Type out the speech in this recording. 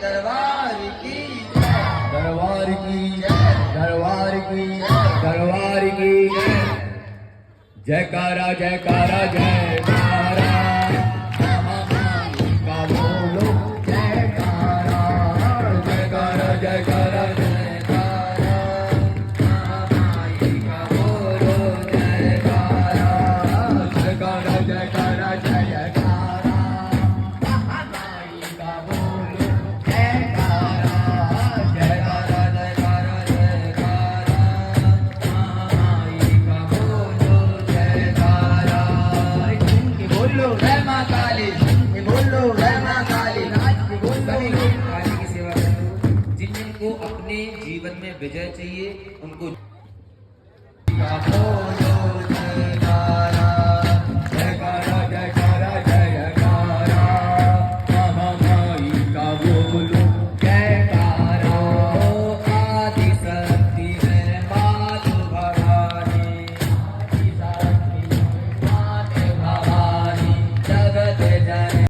दरबार की दरबार की दरबार की दरबार की जयकारा जयकारा जयकारा महामाई का बोलो जयकारा जयकारा जयकारा जयकारा महामाई का बोलो जयकारा जयकारा जयकारा जयकारा महामाई का बोलो जयकारा जयकारा जयकारा जयकारा महामाई का बोलो जयकारा बोलो जय मां काली बोलो जय मां काली सभी लोग काली की सेवा करो। जिन जिनको अपने जीवन में विजय चाहिए उनको का बोलो जयकारा जयकारा जयकारा जयकारा महामाई का बोलो